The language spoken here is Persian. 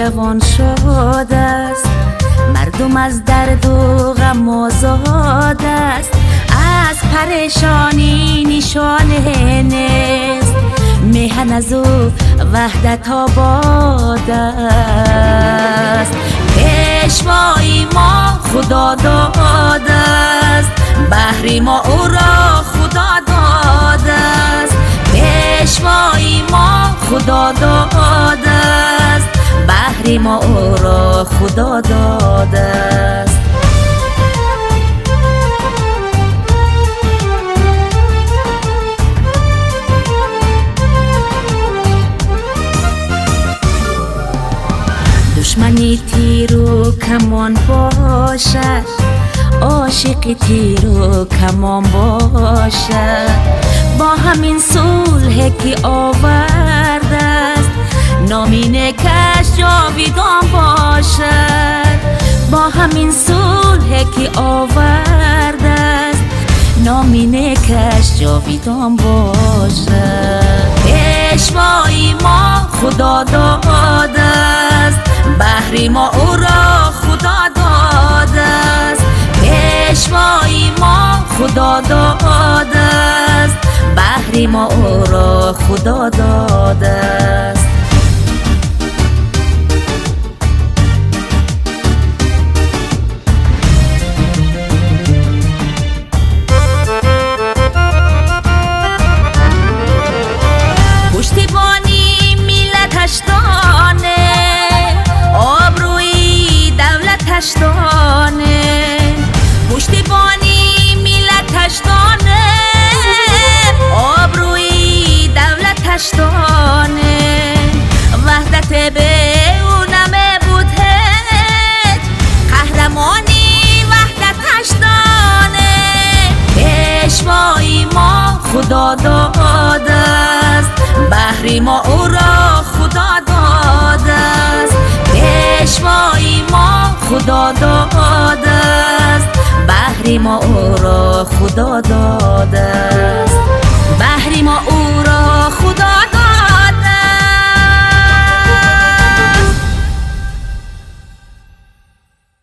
جوان شده است، مردم از درد و غم آزاد است، از پریشانی نشانه نیست، میهن از او وحدت آباد است. پیشوای ما خدا داده است، بهر ما او را خدا داده است. پیشوای ما خدا داده است، بهر ما او را خدا داده است. دشمنی تیر و کمان باشد، عاشق تیر و کمان باشد، با همین صلح که آورده است، نامینه کش جاویدان باشد. با همین صلح که آورده است، نامینه کش جاویدان باشد. پیشوای ما خدا داده است، بهر ما او را خدا داده است. پیشوای ما خدا داده است، بهر ما او را خدا داده است. پشتیبانی ملتش دانه، آبروی دولتش دانه. پشتیبانی ملتش دانه، آبروی دولتش دانه. وحدت به او نمی بود هیچ، قهرمانی وحدتش دانه. پیشوای ما خدا داده است، بهر ما او را خدا داده است. پیشوای ما خدا داده است، بهر ما او را خدا داده است. بهر ما